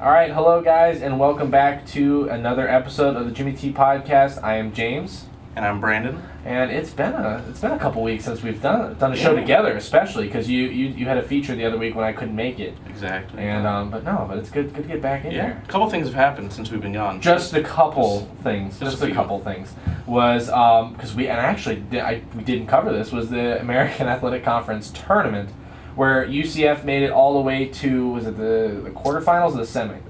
All right, hello guys, and welcome back to another episode of the Jimmy T Podcast. I am James, and I'm Brandon. And it's been a couple weeks since we've done a show together, especially because you had a feature the other week when I couldn't make it. Exactly. And but it's good to get back in there. A couple things have happened since we've been gone. Just a couple things. Just a couple things was because we didn't cover this, was the American Athletic Conference tournament, where UCF made it all the way to, was it the quarterfinals or the semis?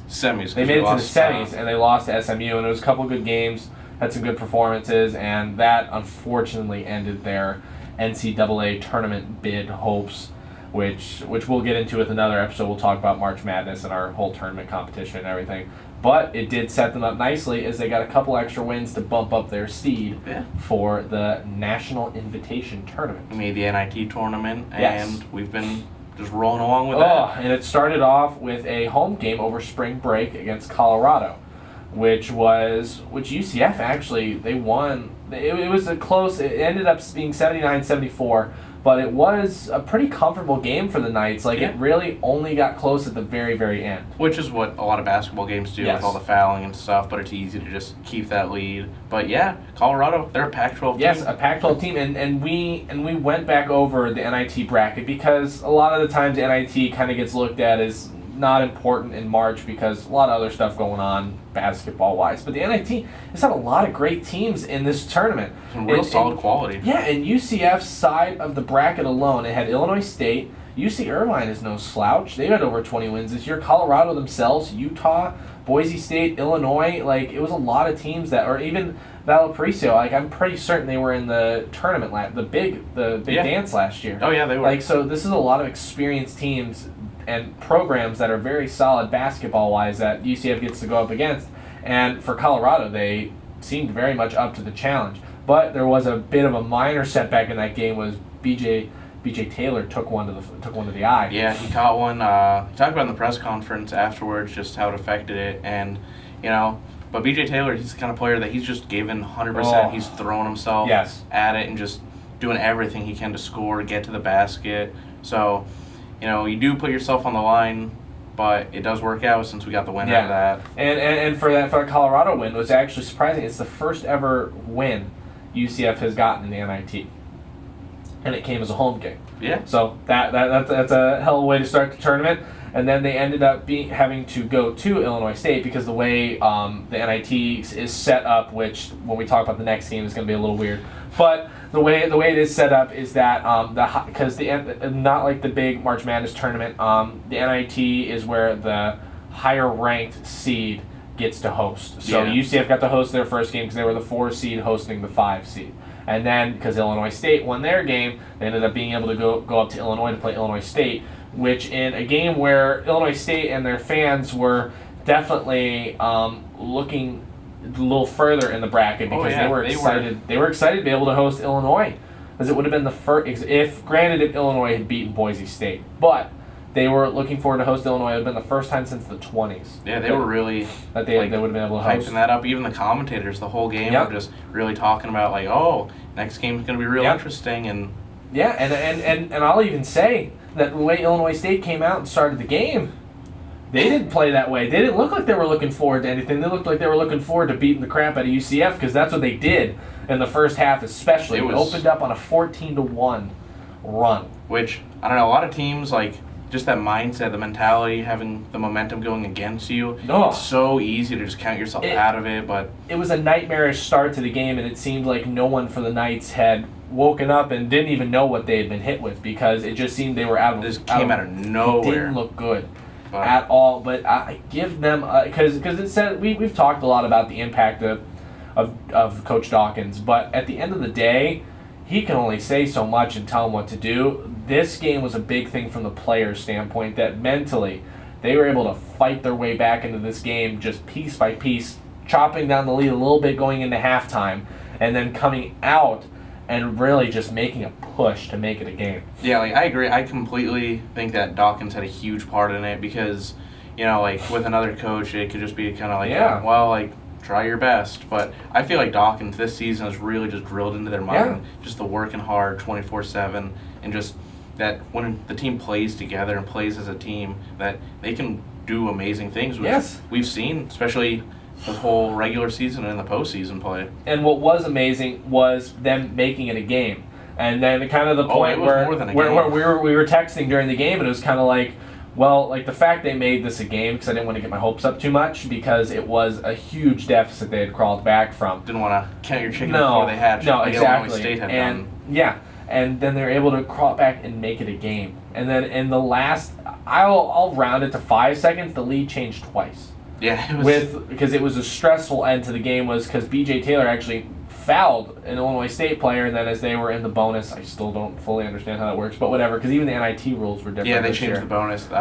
Semis. They made it to the semis, and they lost to SMU, and it was a couple good games, had some good performances, and that unfortunately ended their NCAA tournament bid hopes, which we'll get into with another episode. We'll talk about March Madness and our whole tournament competition and everything. But it did set them up nicely as they got a couple extra wins to bump up their seed for the National Invitation Tournament. We made the NIT tournament, and we've been just rolling along with that. And it started off with a home game over spring break against Colorado, which UCF actually, they won. It was a close, it ended up being 79-74, but it was a pretty comfortable game for the Knights. It really only got close at the very, very end. Which is what a lot of basketball games do with all the fouling and stuff, but it's easy to just keep that lead. But yeah, Colorado, they're a Pac-12 team. Yes, a Pac-12 team, and we went back over the NIT bracket because a lot of the times NIT kind of gets looked at as not important in March because a lot of other stuff going on basketball-wise. But the NIT has had a lot of great teams in this tournament. Some real solid quality. Yeah, and UCF's side of the bracket alone, it had Illinois State. UC Irvine is no slouch. They had over 20 wins this year. Colorado themselves, Utah, Boise State, Illinois. It was a lot of teams that, or even Valparaiso. I'm pretty certain they were in the tournament, the big dance last year. Oh yeah, they were. So this is a lot of experienced teams and programs that are very solid basketball-wise that UCF gets to go up against. And for Colorado, they seemed very much up to the challenge. But there was a bit of a minor setback in that game. Was BJ Taylor took one to the eye. Yeah, he caught one. He talked about in the press conference afterwards just how it affected it, and But BJ Taylor, he's the kind of player that he's just given 100%. He's throwing himself at it and just doing everything he can to score, get to the basket. So, you do put yourself on the line, but it does work out since we got the win out of that. And for the Colorado win was actually surprising. It's the first ever win UCF has gotten in the NIT, and it came as a home game. Yeah. So that's a hell of a way to start the tournament. And then they ended up having to go to Illinois State because the way the NIT is set up, which when we talk about the next game is going to be a little weird, but the way it is set up is that because not like the big March Madness tournament, the NIT is where the higher ranked seed gets to host. So UCF got to host their first game because they were the 4 seed hosting the 5 seed. And then because Illinois State won their game, they ended up being able to go up to Illinois to play Illinois State, which in a game where Illinois State and their fans were definitely looking a little further in the bracket because they were excited. They were excited to be able to host Illinois, because it would have been the first. If Illinois had beaten Boise State, but they were looking forward to host Illinois. It would have been the first time since the 20s. Yeah, they were really that they would have been able to host. Hyping that up. Even the commentators, the whole game, were just really talking about next game's going to be real interesting and. Yeah, and I'll even say that the way Illinois State came out and started the game, they didn't play that way. They didn't look like they were looking forward to anything. They looked like they were looking forward to beating the crap out of UCF because that's what they did in the first half especially. It opened up on a 14-1 run. Which, I don't know, a lot of teams, just that mindset, the mentality, having the momentum going against you, it's so easy to just count yourself out of it. But it was a nightmarish start to the game, and it seemed like no one for the Knights had woken up and didn't even know what they had been hit with because it just seemed they were out of nowhere. It didn't look good at all. But I give them because it said we've talked a lot about the impact of Coach Dawkins, but at the end of the day, he can only say so much and tell them what to do. This game was a big thing from the players' standpoint that mentally they were able to fight their way back into this game just piece by piece, chopping down the lead a little bit going into halftime, and then coming out and really just making a push to make it a game. Yeah, I agree. I completely think that Dawkins had a huge part in it because, with another coach, it could just be kind of try your best. But I feel like Dawkins this season has really just drilled into their mind, just the working hard 24/7, and just that when the team plays together and plays as a team, that they can do amazing things, which yes. we've seen, especially the whole regular season and the postseason play. And what was amazing was them making it a game. And then kind of the point where we were texting during the game, and it was kind of like, well, like the fact they made this a game, because I didn't want to get my hopes up too much, because it was a huge deficit they had crawled back from. Didn't want to count your chicken before they hatched. No, exactly. Illinois State had and done. Yeah, and then they're able to crawl back and make it a game. And then in the last, I'll round it to 5 seconds, the lead changed twice. Yeah, it was because it was a stressful end to the game, was because B.J. Taylor actually fouled an Illinois State player, and then as they were in the bonus, I still don't fully understand how that works, but whatever, because even the NIT rules were different. Yeah, they changed the bonus. The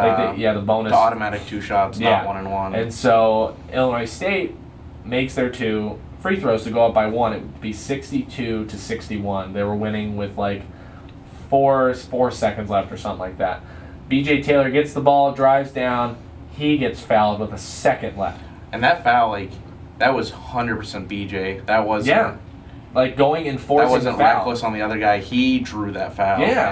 bonus. The automatic 2 shots, not 1-1. And so Illinois State makes their 2 free throws to go up by 1. It would be 62-61. They were winning with like 4 seconds left or something like that. B.J. Taylor gets the ball, drives down, he gets fouled with a second left. And that foul, that was 100% B.J. That was like going and forcing that wasn't the foul. reckless on the other guy. He drew that foul. Yeah.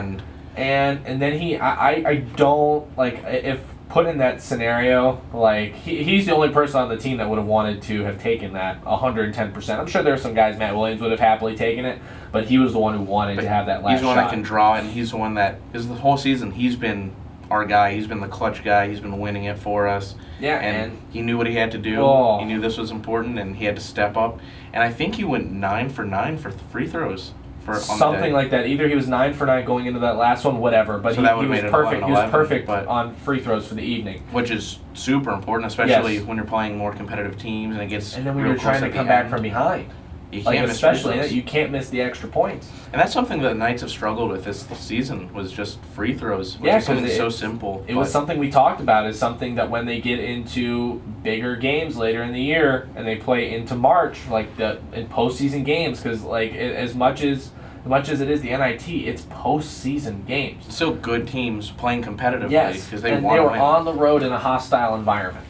And then I don't, like, if put in that scenario, like, he's the only person on the team that would have wanted to have taken that 110%. I'm sure there are some guys, Matt Williams would have happily taken it, but he was the one who wanted to have that last shot. He's the one that can draw, and he's the one that is the whole season. He's been our guy. He's been the clutch guy. He's been winning it for us. Yeah, and he knew what he had to do. He knew this was important, and he had to step up. And I think he went 9 for 9 for free throws. Something like that. Either he was 9 for 9 going into that last one, whatever. But so he was perfect. He was perfect on free throws for the evening, which is super important, especially when you're playing more competitive teams and it gets. And then when you're trying to come back from behind. You can't miss free throws. You can't miss the extra points. And that's something that the Knights have struggled with this season, was just free throws, which is something so simple. It was something we talked about, is something that when they get into bigger games later in the year and they play into March, like in postseason games, because like as much as it is the NIT, it's postseason games. Still good teams playing competitively, because they and want they to were win. on the road in a hostile environment,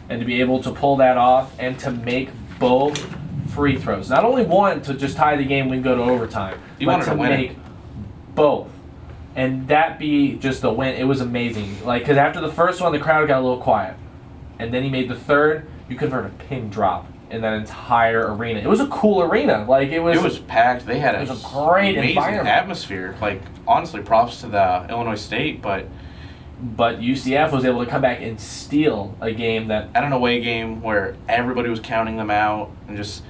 and to be able to pull that off and to make both free throws, not only one to just tie the game, we go to overtime, but to make both, and that be just the win. It was amazing. Like, because after the first one, the crowd got a little quiet, and then he made the third. You could have heard a pin drop in that entire arena. It was a cool arena. Like, it was packed. They had a great amazing environment. Atmosphere. Like, honestly, props to the Illinois State, but UCF was able to come back and steal a game that at an away game where everybody was counting them out, and just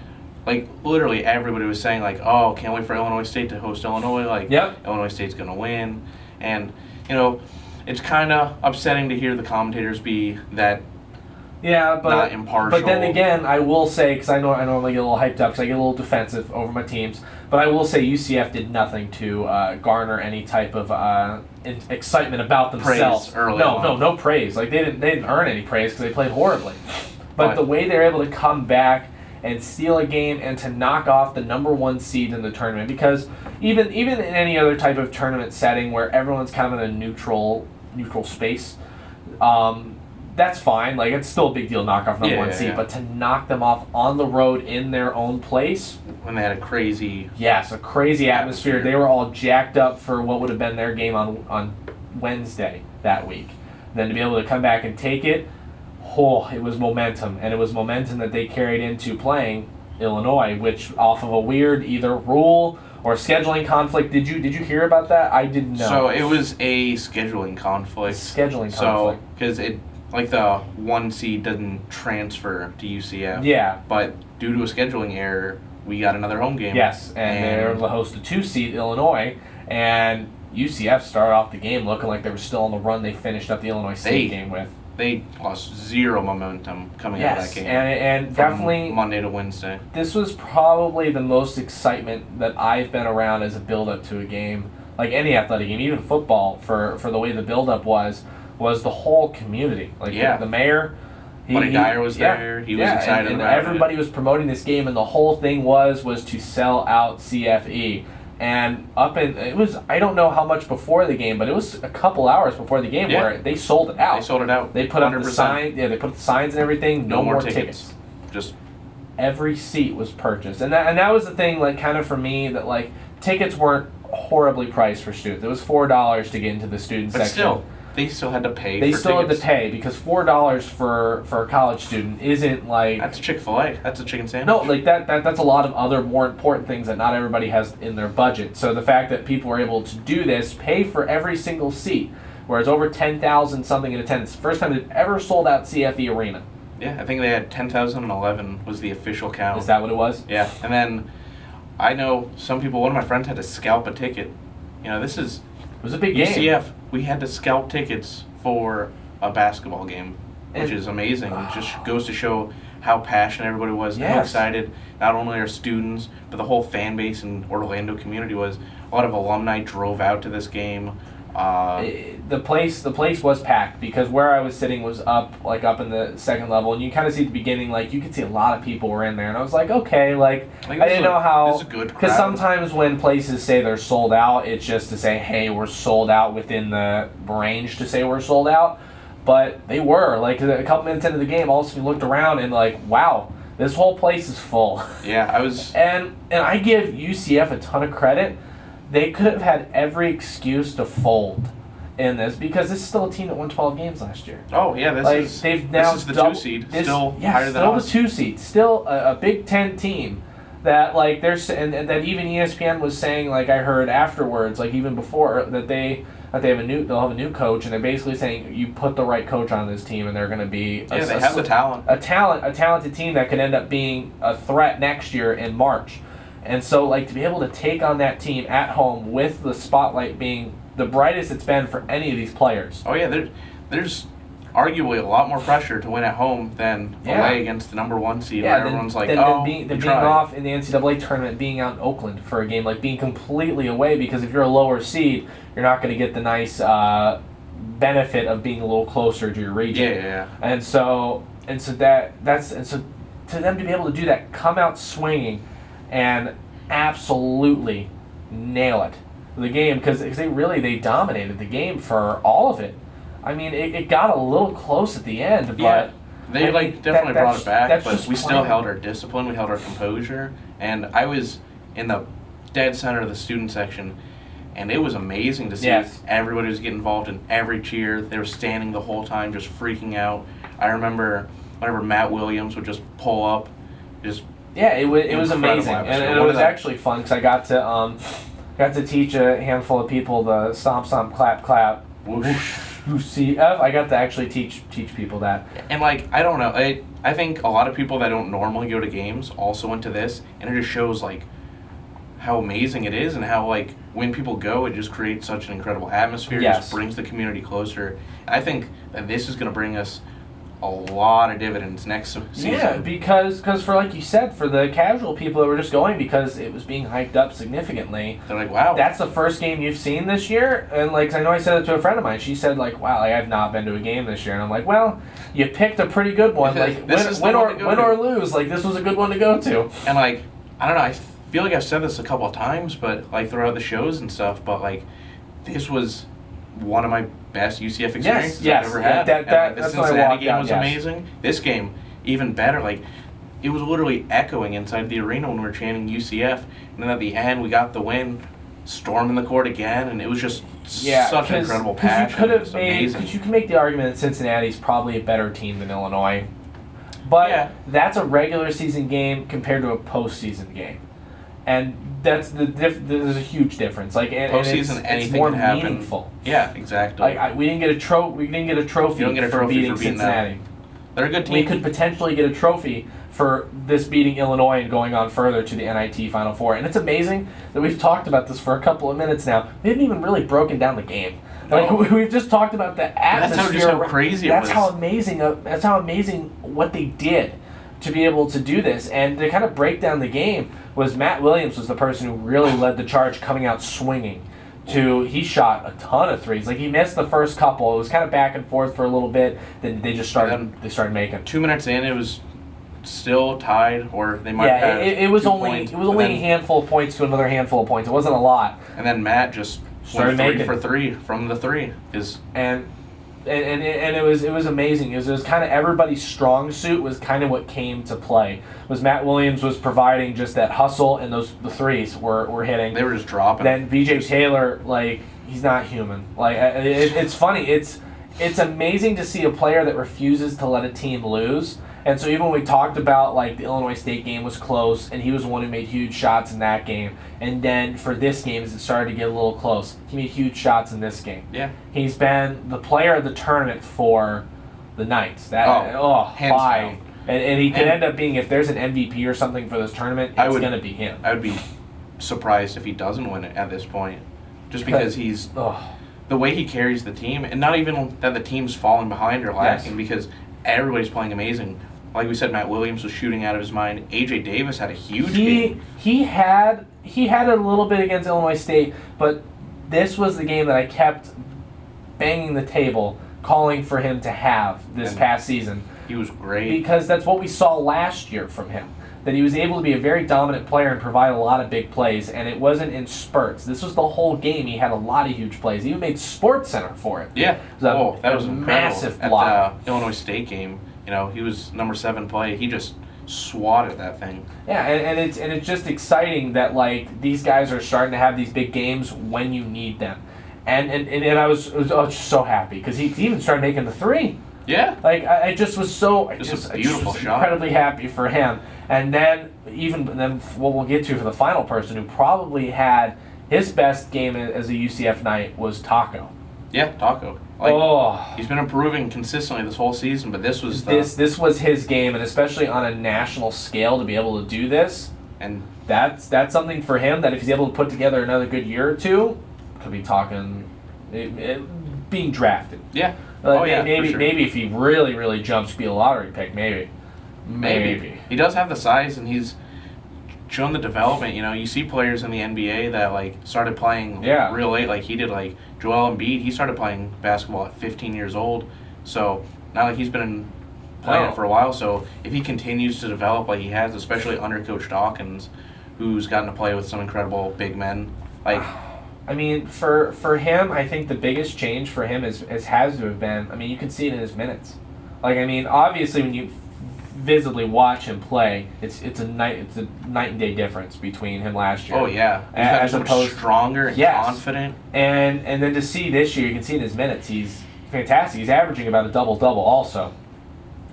like literally everybody was saying like, oh, can't wait for Illinois State to host Illinois. Like, Illinois State's gonna win, and it's kind of upsetting to hear the commentators be that. Yeah, but not impartial. But then again, I will say, because I normally get a little hyped up, because I get a little defensive over my teams. But I will say UCF did nothing to garner any type of excitement about themselves. Praise early on. No praise. Like they didn't earn any praise because they played horribly. But the way they're able to come back and steal a game and to knock off the number 1 seed in the tournament, because even in any other type of tournament setting where everyone's kind of in a neutral space. That's fine. Like, it's still a big deal to knock off number 1 seed, but to knock them off on the road in their own place, when they had a crazy atmosphere. They were all jacked up for what would have been their game on Wednesday that week. Then to be able to come back and take it, it was momentum, and it was momentum that they carried into playing Illinois, which off of a weird either rule or scheduling conflict. Did you hear about that? I didn't know. So it was a scheduling conflict. So because like the 1 seed doesn't transfer to UCF. Yeah. But due to a scheduling error, we got another home game. Yes, and they were able to host a 2 seed, Illinois, and UCF started off the game looking like they were still on the run they finished up the Illinois State game with. They lost 0 momentum coming out of that game. And definitely Monday to Wednesday. This was probably the most excitement that I've been around as a build-up to a game, like any athletic game, even football, for the way the build-up was the whole community. Like the mayor, Buddy Dyer was there. He was excited and about everybody was promoting this game, and the whole thing was to sell out CFE. And it was, I don't know how much before the game, but it was a couple hours before the game where they sold it out. They sold it out. They put up the sign. Yeah, they put up the signs and everything. No more tickets. Just every seat was purchased, and that was the thing. Like, kind of for me, that like tickets weren't horribly priced for students. It was $4 to get into the student section. they still had to pay. They for still tickets. had to pay because $4 for a college student isn't like that's Chick-fil-A. That's a chicken sandwich. no, like that's a lot of other more important things that not everybody has in their budget. So the fact that people are able to do this, pay for every single seat, whereas over 10,000 something in attendance, first time they've ever sold out CFE Arena. Yeah, I think they had 10,011 was the official count. Is that what it was? Yeah, and then I know some people. One of my friends had to scalp a ticket. This is. It was a big game. UCF, we had to scalp tickets for a basketball game, which is amazing. It just goes to show how passionate everybody was, how excited not only our students, but the whole fan base and Orlando community was. A lot of alumni drove out to this game. The place was packed because where I was sitting was up in the second level, and you kind of see at the beginning, like you could see a lot of people were in there, and I was like, okay, I didn't know how, this is a good crowd. Because sometimes when places say they're sold out, it's just to say, hey, we're sold out within the range to say we're sold out, but they were like a couple minutes into the game, all of a sudden you looked around and like, wow, this whole place is full. Yeah, I was, and I give UCF a ton of credit. They could have had every excuse to fold in this because this is still a team that won 12 games last year. Oh yeah, this is the 2 seed, still higher than us. Still the 2 seed, still a Big Ten team that like there's and that even ESPN was saying, like I heard afterwards, like even before that they'll have a new coach, and they're basically saying you put the right coach on this team and they're going to be they have the talent, a talented team that could end up being a threat next year in March. And so, like, to be able to take on that team at home with the spotlight being the brightest it's been for any of these players. Oh, yeah, there's arguably a lot more pressure to win at home than away against the number 1 seed. Yeah, where everyone's like, being off in the NCAA tournament, being out in Oakland for a game, like being completely away, because if you're a lower seed, you're not going to get the nice benefit of being a little closer to your region. Yeah. And so to them to be able to do that, come out swinging, and absolutely nail it the game because they dominated the game for all of it. I mean, it got a little close at the end, but they definitely brought it back. But we still held our discipline, we held our composure, and I was in the dead center of the student section, and it was amazing to see everybody was getting involved in every cheer. They were standing the whole time, just freaking out. I remember whenever Matt Williams would just pull up, just. Yeah, it was amazing, and it was actually fun because I got to teach a handful of people the stomp stomp clap clap whoosh UCF. I got to actually teach people that. And I don't know, I think a lot of people that don't normally go to games also went to this, and it just shows how amazing it is and how when people go, it just creates such an incredible atmosphere. It just brings the community closer. And I think that this is going to bring us a lot of dividends next season. Yeah, because for like you said, for the casual people that were just going because it was being hyped up significantly. They're like, wow, that's the first game you've seen this year? And I know I said it to a friend of mine. She said wow, I've not been to a game this year. And I'm like, well, you picked a pretty good one. Win or lose, this was a good one to go to. And I don't know, I feel like I've said this a couple of times, but throughout the shows and stuff, but this was one of my best UCF experiences I've ever had. The Cincinnati game was amazing. This game, even better. It was literally echoing inside the arena when we were chanting UCF. And then at the end, we got the win, storming the court again, and it was just such an incredible passion. Because you can make the argument that Cincinnati's probably a better team than Illinois. But that's a regular season game compared to a postseason game. And there's a huge difference. Postseason, anything more can happen. Meaningful. Yeah, exactly. We didn't get a trophy. For beating Cincinnati. They're a good team. We could potentially get a trophy for this beating Illinois and going on further to the NIT Final Four. And it's amazing that we've talked about this for a couple of minutes now. We haven't even really broken down the game. We've just talked about the atmosphere. That's how crazy it was. That's how amazing what they did to be able to do this. And to kind of break down the game was Matt Williams was the person who really led the charge, coming out swinging. He shot a ton of threes. He missed the first couple. It was kind of back and forth for a little bit. Then they started making. 2 minutes in, it was still tied, or they might have. It was only a handful of points to another handful of points. It wasn't a lot. And then Matt just started went 3 for 3 from the 3. And it was amazing. It was kind of everybody's strong suit was kind of what came to play. Was Matt Williams was providing just that hustle, and the threes were hitting. They were just dropping. Then BJ Taylor, he's not human. Like it's funny. It's amazing to see a player that refuses to let a team lose. And so even when we talked about like the Illinois State game was close, and he was the one who made huge shots in that game, and then for this game as it started to get a little close, he made huge shots in this game. Yeah. He's been the player of the tournament for the Knights. Hands why? down. And he could end up being, if there's an MVP or something for this tournament, it's going to be him. I would be surprised if he doesn't win it at this point, just because he's the way he carries the team, and not even that the team's falling behind or lacking, because everybody's playing amazing. Like we said, Matt Williams was shooting out of his mind. AJ Davis had a huge game. He had a little bit against Illinois State, but this was the game that I kept banging the table, calling for him to have this past season. He was great. Because that's what we saw last year from him. That he was able to be a very dominant player and provide a lot of big plays, and it wasn't in spurts. This was the whole game. He had a lot of huge plays. He even made SportsCenter for it. Yeah. That was incredible. Massive block. At the Illinois State game, he was number 7 play. He just swatted that thing. Yeah, and it's just exciting that like these guys are starting to have these big games when you need them. And I was just so happy because he even started making the 3. Yeah. Like I just was so just a beautiful shot. Incredibly happy for him. And then what we'll get to for the final person who probably had his best game as a UCF Knight was Taco. Yeah, Taco. He's been improving consistently this whole season, but this was this was his game, and especially on a national scale to be able to do this, and that's something for him that if he's able to put together another good year or two, could be talking being drafted. Yeah. Maybe if he really, really jumps, be a lottery pick. Maybe. He does have the size, and he's shown the development. You see players in the NBA that like started playing real late, like he did. Like Joel Embiid, he started playing basketball at 15 years old. So not like he's been playing it for a while. So if he continues to develop like he has, especially under Coach Dawkins, who's gotten to play with some incredible big men, like. I mean, for him, I think the biggest change for him has to have been, I mean, you can see it in his minutes. Like, I mean, obviously when you visibly watch him play, it's a night and day difference between him last year. Oh yeah, he's got so much stronger and confident. And then to see this year, you can see in his minutes, he's fantastic. He's averaging about a double-double also.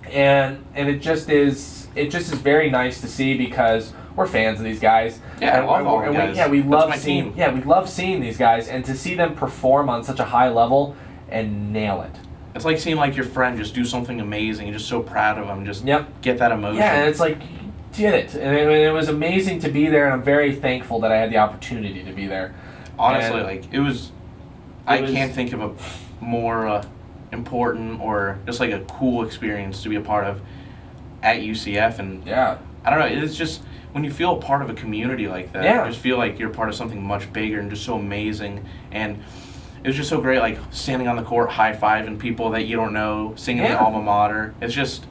And it just is very nice to see because we're fans of these guys. Yeah, I love all the guys. We love seeing these guys, and to see them perform on such a high level and nail it. It's like seeing like your friend just do something amazing. You're just so proud of them. Just get that emotion. Yeah, and it's like you did it, and it was amazing to be there, and I'm very thankful that I had the opportunity to be there. Honestly, I can't think of a more important or just like a cool experience to be a part of at UCF, and I don't know. It's just when you feel a part of a community like that, you just feel like you're part of something much bigger and just so amazing. And it was just so great, like standing on the court, high-fiving people that you don't know, singing the alma mater. It's just,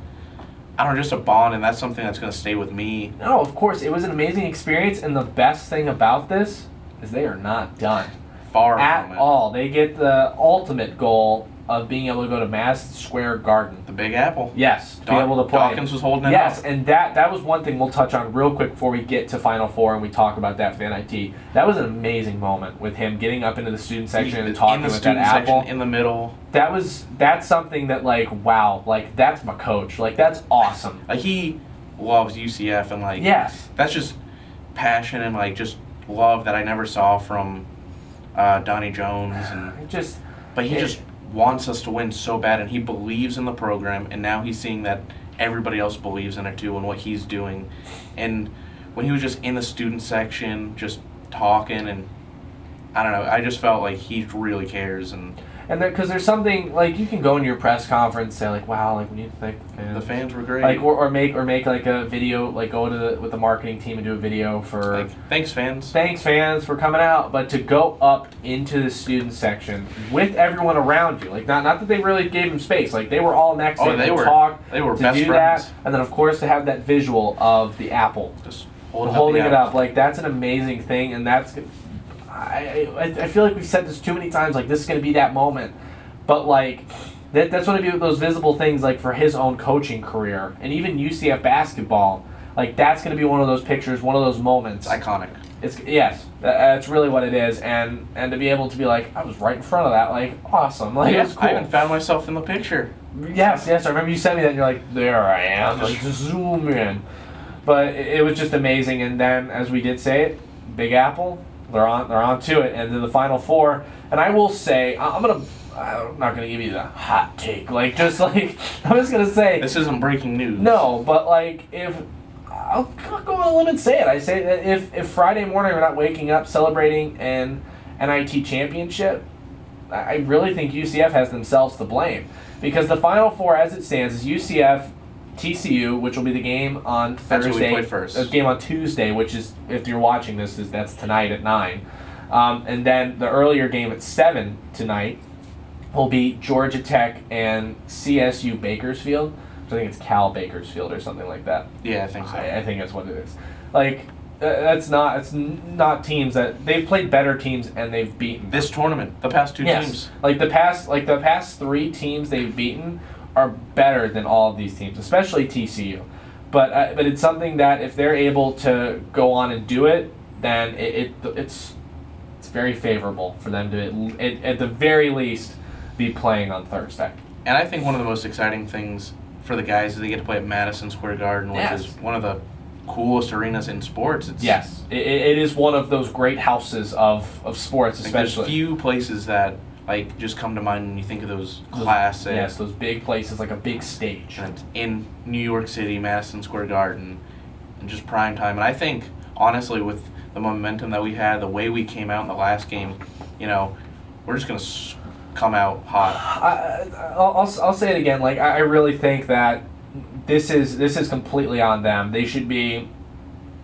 I don't know, just a bond, and that's something that's going to stay with me. No, of course. It was an amazing experience, and the best thing about this is they are not done. Far from it. At all. They get the ultimate goal of being able to go to Madison Square Garden. The Big Apple. Yes, to be able to play. Dawkins was holding it up. Yes, and that was one thing we'll touch on real quick before we get to Final Four and we talk about that for the NIT. That was an amazing moment with him getting up into the student section and talking with that apple. In the middle. That's something that like, wow, like that's my coach. Like that's awesome. Like he loves UCF and like that's just passion and like just love that I never saw from Donnie Jones and just wants us to win so bad, and he believes in the program, and now he's seeing that everybody else believes in it too and what he's doing. And when he was just in the student section just talking, and I don't know, I just felt like he really cares. And because there's something like you can go into your press conference and say like, wow, like we need to thank the fans. The fans were great. Like or make like a video, like go to with the marketing team and do a video for like thanks fans for coming out. But to go up into the student section with everyone around you, like not that they really gave him space, like they were all next to him to talk, they were to best do friends. that, and then of course to have that visual of the apple just holding it up, like that's an amazing thing, and that's. I feel like we've said this too many times, like this is going to be that moment. But like, that's going to be those visible things like for his own coaching career. And even UCF basketball, like that's going to be one of those pictures, one of those moments. It's iconic. That's really what it is, and to be able to be like, I was right in front of that, like, awesome, like, yeah, it was cool. I even found myself in the picture. Yes, I remember you sent me that, and you're like, there I am, like, just zoom in. But it was just amazing, and then, as we did say it, Big Apple, they're on to it, and to the Final Four, and I will say, I'm not gonna give you the hot take, like, just like, I'm just gonna say, this isn't breaking news. No, but like, if I'll go on a limb and say it. I say that if Friday morning we're not waking up celebrating an NIT championship, I really think UCF has themselves to blame. Because the Final Four, as it stands, is UCF, TCU, which will be the game on Thursday. That's who we played first. The game on Tuesday, which is, if you're watching this, that's tonight at 9. And then the earlier game at 7 tonight will be Georgia Tech and CSU Bakersfield. I think it's Cal Bakersfield or something like that. Yeah, I think so. I think that's what it is. Like, it's not teams that they've played better teams and they've beaten this tournament. The past two teams, like the past 3 teams they've beaten are better than all of these teams, especially TCU. But it's something that if they're able to go on and do it, then it's very favorable for them to at the very least be playing on Thursday. And I think one of the most exciting things for the guys is they get to play at Madison Square Garden, which is one of the coolest arenas in sports. It is one of those great houses of sports, especially. There's few places that like just come to mind when you think of those classic. Yes, those big places, like a big stage. And in New York City, Madison Square Garden, and just prime time. And I think, honestly, with the momentum that we had, the way we came out in the last game, we're just going to come out hot. I'll say it again. Like, I really think that this is completely on them. They should be,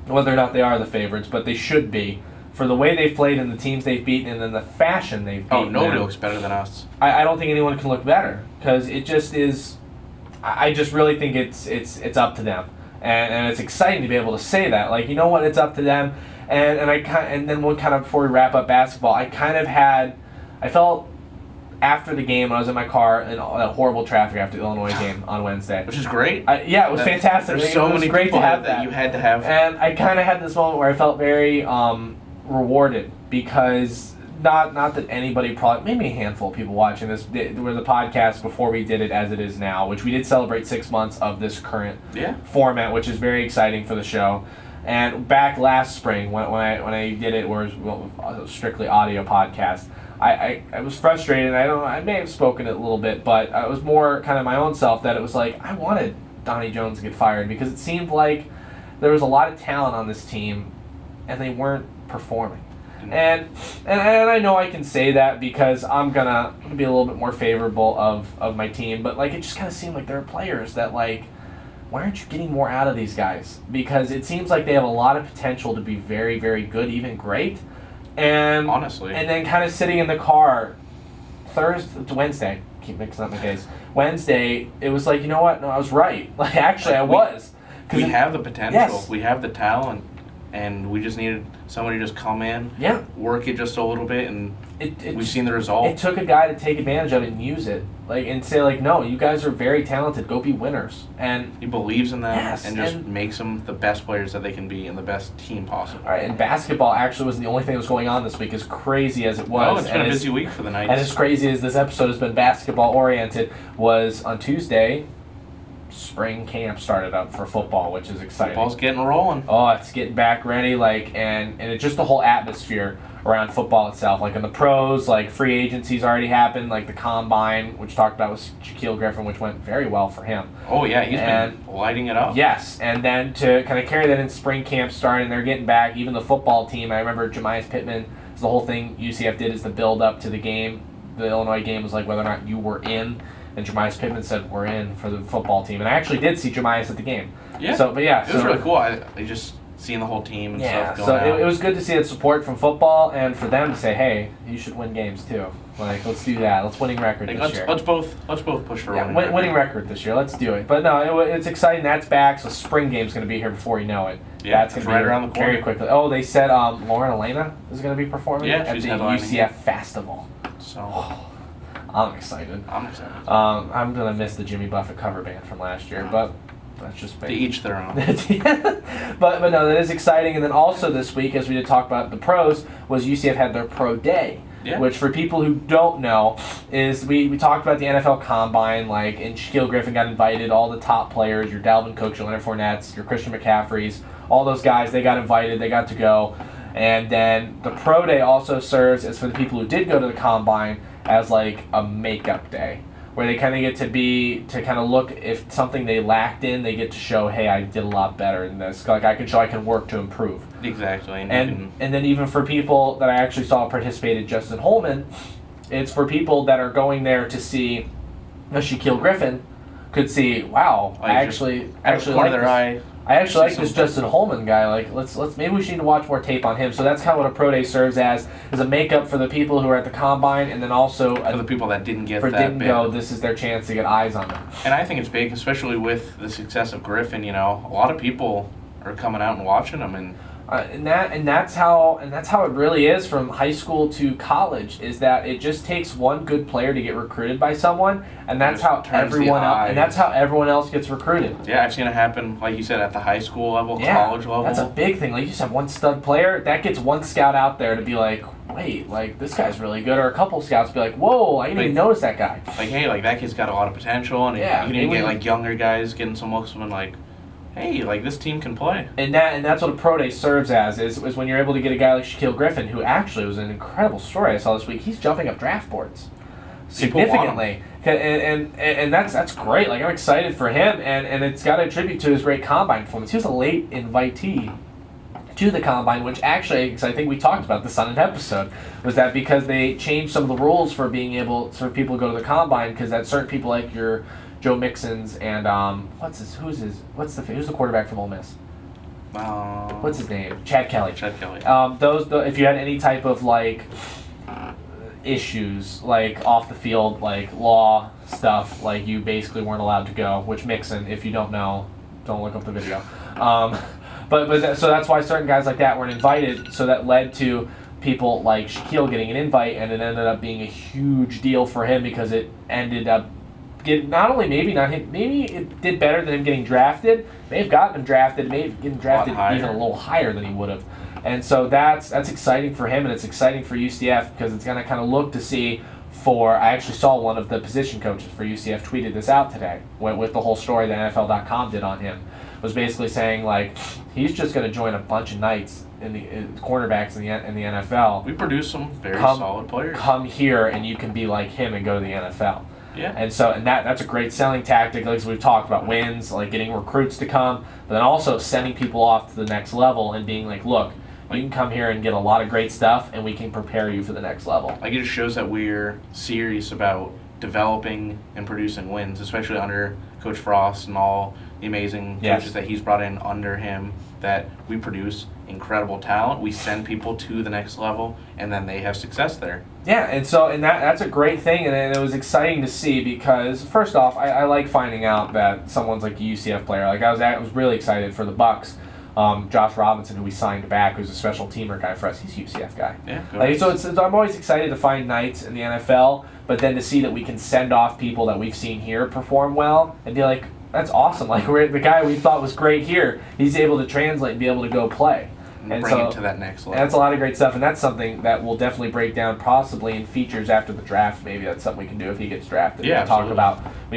whether or not they are the favorites, but they should be, for the way they've played and the teams they've beaten and then the fashion they've beaten. Oh, nobody looks better than us. I don't think anyone can look better, because it just is. I just really think it's up to them, and it's exciting to be able to say that. Like, you know what, it's up to them, and then we'll kind of, before we wrap up basketball, I felt after the game when I was in my car in horrible traffic after the Illinois game on Wednesday, which is great. Yeah, it was fantastic. There's so many great people to have that you had to have, and I kind of had this moment where I felt very rewarded, because not that anybody, probably maybe a handful of people watching this were the podcast before we did it as it is now, which we did celebrate 6 months of this current format, which is very exciting for the show. And back last spring when I did it, where it was strictly audio podcast, I was frustrated. I may have spoken it a little bit, but I was more kind of my own self that it was like I wanted Donnie Jones to get fired, because it seemed like there was a lot of talent on this team and they weren't performing. And I know I can say that because I'm gonna be a little bit more favorable of my team, but like, it just kind of seemed like there are players that, like, why aren't you getting more out of these guys? Because it seems like they have a lot of potential to be very, very good, even great. And honestly, and then kind of sitting in the car Wednesday, keep mixing up my days. Wednesday, it was like, you know what? No, I was right. Like, actually, I was. We have the potential. Yes. We have the talent. And we just needed somebody to just come in, work it just a little bit, and we've seen the result. It took a guy to take advantage of it and use it, like, and say, like, no, you guys are very talented. Go be winners. And he believes in them, and just makes them the best players that they can be and the best team possible. All right, and basketball actually was the only thing that was going on this week, as crazy as it was. Oh, it's been a busy week for the Knights. And as crazy as this episode has been basketball oriented, was on Tuesday, spring camp started up for football, which is exciting. Football's getting rolling. Oh, it's getting back ready, like, and it's just the whole atmosphere around football itself. Like, in the pros, like, free agency's already happened, like the combine, which talked about was Shaquille Griffin, which went very well for him. Oh yeah, he's been lighting it up. Yes, and then to kind of carry that in spring camp starting, they're getting back. Even the football team, I remember Jemias Pittman, the whole thing UCF did is the build up to the game. The Illinois game was like whether or not you were in. And Jemias Pittman said, we're in for the football team. And I actually did see Jemias at the game. Yeah. So, but yeah. It was really cool. I just seeing the whole team and stuff going out. So it was good to see that support from football, and for them to say, hey, you should win games too. Like, let's do that. Let's winning record this year. Let's both push for winning record this year. Let's do it. But no, it's exciting. That's back. So spring game's going to be here before you know it. Yeah, that's going to be right around the corner. Very quickly. Oh, they said Lauren Elena is going to be performing at the UCF Festival. So I'm excited. I'm excited. I'm going to miss the Jimmy Buffett cover band from last year, but That's just to each their own. but no, that is exciting. And then also this week, as we did talk about the pros, was UCF had their pro day. Yeah. Which, for people who don't know, is we talked about the NFL Combine, like, and Shaquille Griffin got invited, all the top players, your Dalvin Cooks, your Leonard Fournettes, your Christian McCaffreys, all those guys, they got invited, they got to go. And then the pro day also serves as, for the people who did go to the Combine, as like a makeup day, where they kind of get to kind of look, if something they lacked in, they get to show, hey, I did a lot better in this. Like, I can work to improve. Exactly. And then even for people that I actually saw participated, Justin Holman, it's for people that are going there to see Shaquille Griffin could see, wow, I actually like this. I actually like this Justin Holman guy. Like, let's maybe we should need to watch more tape on him. So that's kind of what a pro day serves as a makeup for the people who are at the Combine, and then also for the people that didn't go. This is their chance to get eyes on them. And I think it's big, especially with the success of Griffin. You know, a lot of people are coming out and watching him, and that's how it really is from high school to college. Is that it just takes one good player to get recruited by someone, and that's how everyone else gets recruited. Yeah, I've seen it happen, like you said, at the high school level, college level. That's a big thing. Like, you just have one stud player that gets one scout out there to be like, wait, like, this guy's really good, or a couple scouts be like, whoa, I didn't even notice that guy. Like, hey, like, that kid's got a lot of potential, and you can even get like younger guys getting some looks and like, hey, like, this team can play. And that's what a pro day serves as, is when you're able to get a guy like Shaquille Griffin, who actually was an incredible story I saw this week. He's jumping up draft boards significantly. And that's great. Like, I'm excited for him, and it's got to attribute to his great Combine performance. He was a late invitee to the Combine, which actually, because I think we talked about this on an episode, was that because they changed some of the rules for being able for people to go to the Combine, because that certain people like your Joe Mixon's and who's the quarterback from Ole Miss? What's his name? Chad Kelly. If you had any type of like issues, like off the field, like law stuff, like you basically weren't allowed to go. Which Mixon, if you don't know, don't look up the video. So that's why certain guys like that weren't invited. So that led to people like Shaquille getting an invite, and it ended up being a huge deal for him because it ended up. Maybe it did better than him getting drafted. May have gotten him drafted. May have gotten drafted even a little higher than he would have. And so that's exciting for him, and it's exciting for UCF because it's going to kind of look to see for. I actually saw one of the position coaches for UCF tweeted this out today with the whole story that NFL.com did on him. Was basically saying like he's just going to join a bunch of Knights in the cornerbacks in the NFL. We produce some very solid players. Come here and you can be like him and go to the NFL. Yeah. And that's a great selling tactic, like we've talked about, wins, like getting recruits to come, but then also sending people off to the next level and being like, look, you can come here and get a lot of great stuff, and we can prepare you for the next level. Like, it just shows that we're serious about developing and producing wins, especially under Coach Frost and all the amazing coaches that he's brought in under him, that we produce incredible talent, we send people to the next level, and then they have success there. Yeah, and that's a great thing, and it was exciting to see because, first off, I like finding out that someone's like a UCF player. Like, I was really excited for the Bucks. Josh Robinson, who we signed back, who's a special teamer guy for us, he's a UCF guy. Yeah, like, so I'm always excited to find Knights in the NFL, but then to see that we can send off people that we've seen here perform well and be like, that's awesome. Like, the guy we thought was great here, he's able to translate and be able to go play. And bring him to that next level. That's a lot of great stuff, and that's something that we'll definitely break down possibly in features after the draft. Maybe that's something we can do if he gets drafted. Yeah, we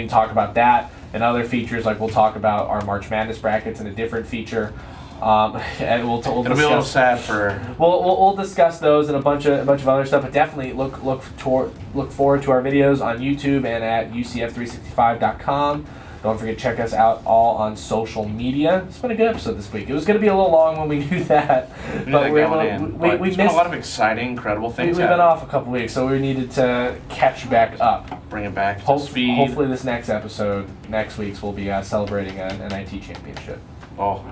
can talk about that and other features, like we'll talk about our March Madness brackets in a different feature. And it'll be a little sad for. We'll discuss those and a bunch of other stuff, but definitely look forward to our videos on YouTube and at UCF365.com. Don't forget to check us out all on social media. It's been a good episode this week. It was going to be a little long when we knew that. But we missed a lot of exciting, incredible things. We've been off a couple weeks, so we needed to catch back up. Bring it back to speed. Hopefully this next episode, next week's, we'll be celebrating an NIT championship. Oh,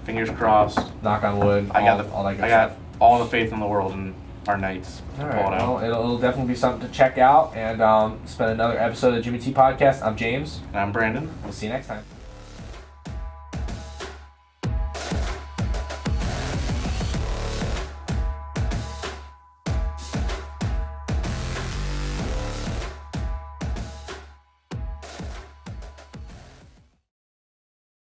fingers crossed. Knock on wood. I got all the faith in the world in our Knights to pull it out. Well, it'll definitely be something to check out and spend another episode of the Jimmy T Podcast. I'm James. And I'm Brandon. We'll see you next time.